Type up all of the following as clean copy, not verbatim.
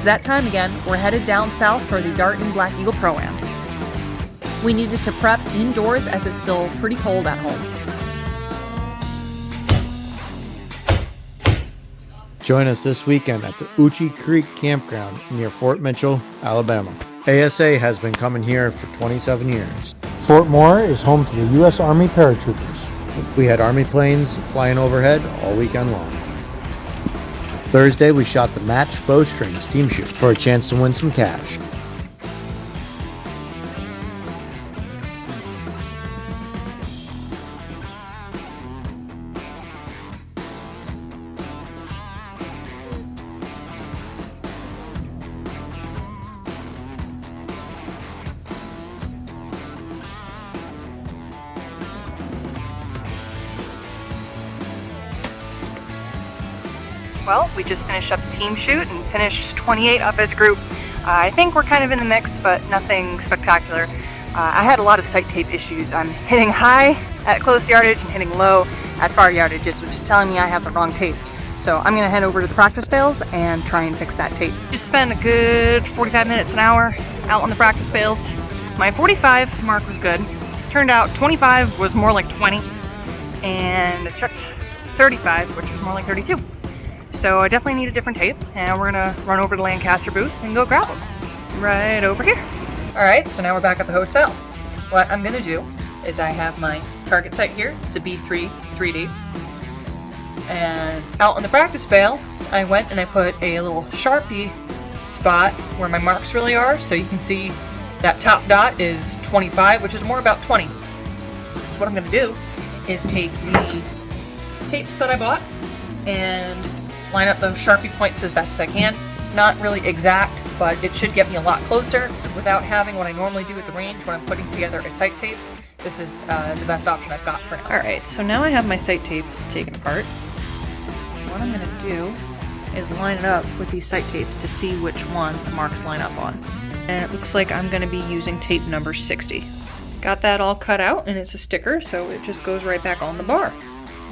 It's that time again. We're headed down south for the Darton Black Eagle Pro-Am. We needed to prep indoors as it's still pretty cold at home. Join us this weekend at the Uchi Creek Campground near Fort Mitchell, Alabama. ASA has been coming here for 27 years. Fort Moore is home to the U.S. Army paratroopers. We had Army planes flying overhead all weekend long. Thursday, we shot the match Bowstrings team shoot for a chance to win some cash. Well, we just finished up the team shoot and finished 28 up as a group. I think we're kind of in the mix, but nothing spectacular. I had a lot of sight tape issues. I'm hitting high at close yardage and hitting low at far yardages, which is telling me I have the wrong tape. So I'm going to head over to the practice bales and try and fix that tape. Just spent a good 45 minutes, an hour out on the practice bales. My 45 mark was good. Turned out 25 was more like 20, and I checked 35, which was more like 32. So I definitely need a different tape, and we're gonna run over to the Lancaster booth and go grab them. Right over here. All right, so now we're back at the hotel. What I'm gonna do is I have my target sight here. It's a B3 3D. And out on the practice bale, I went and I put a little Sharpie spot where my marks really are, so you can see that top dot is 25, which is more about 20. So what I'm gonna do is take the tapes that I bought and line up those Sharpie points as best as I can. It's not really exact, but it should get me a lot closer without having what I normally do at the range when I'm putting together a sight tape. This is the best option I've got for now. Alright, so now I have my sight tape taken apart. What I'm going to do is line it up with these sight tapes to see which one the marks line up on. And it looks like I'm going to be using tape number 60. Got that all cut out, and it's a sticker, so it just goes right back on the bar.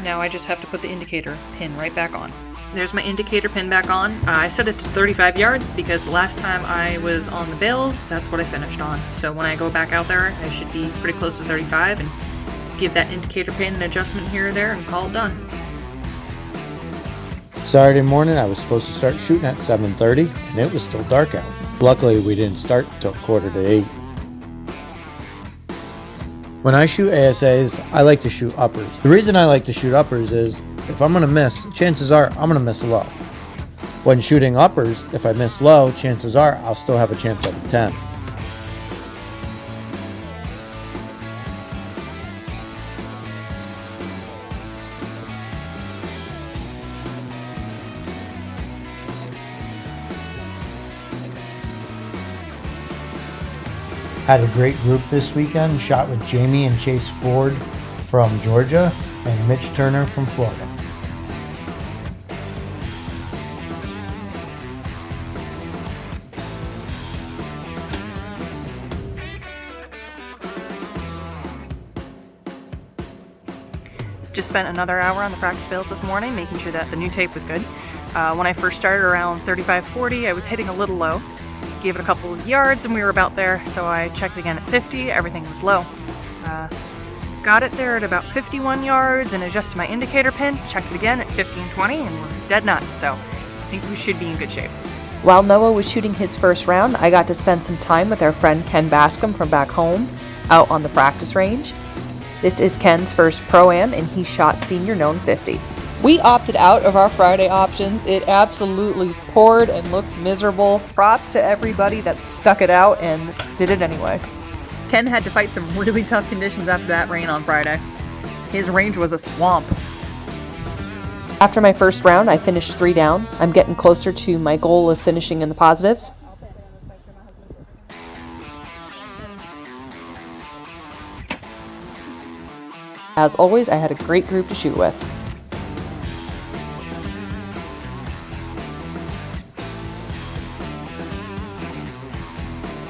Now I just have to put the indicator pin right back on. There's my indicator pin back on. I set it to 35 yards because the last time I was on the bales, that's what I finished on. So when I go back out there, I should be pretty close to 35 and give that indicator pin an adjustment here or there and call it done. Saturday morning, I was supposed to start shooting at 7:30, and it was still dark out. Luckily, we didn't start until 7:45. When I shoot ASAs, I like to shoot uppers. The reason I like to shoot uppers is if I'm going to miss, chances are I'm going to miss low. When shooting uppers, if I miss low, chances are I'll still have a chance at a 10. Had a great group this weekend, shot with Jamie and Chase Ford from Georgia and Mitch Turner from Florida. Just spent another hour on the practice bales this morning, making sure that the new tape was good. When I first started around 35-40, I was hitting a little low. Gave it a couple of yards and we were about there, so I checked again at 50, everything was low. Got it there at about 51 yards and adjusted my indicator pin, checked it again at 15-20, and we're dead nuts, so I think we should be in good shape. While Noah was shooting his first round, I got to spend some time with our friend Ken Bascom from back home, out on the practice range. This is Ken's first Pro-Am, and he shot Senior Known 50. We opted out of our Friday options. It absolutely poured and looked miserable. Props to everybody that stuck it out and did it anyway. Ken had to fight some really tough conditions after that rain on Friday. His range was a swamp. After my first round, I finished 3 down. I'm getting closer to my goal of finishing in the positives. As always, I had a great group to shoot with.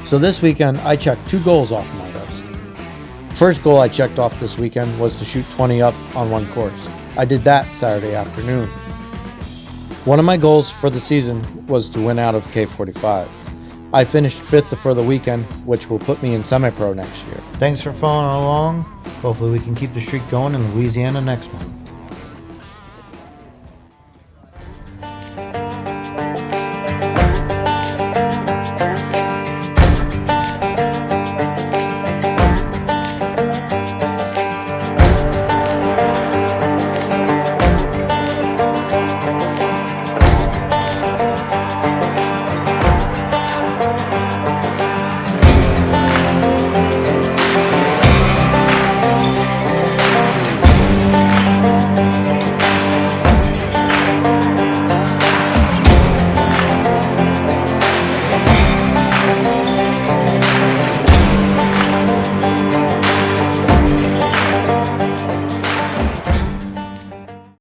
So this weekend, I checked 2 goals off my list. First goal I checked off this weekend was to shoot 20 up on one course. I did that Saturday afternoon. One of my goals for the season was to win out of K45. I finished 5th for the weekend, which will put me in semi-pro next year. Thanks for following along. Hopefully we can keep the streak going in Louisiana next month.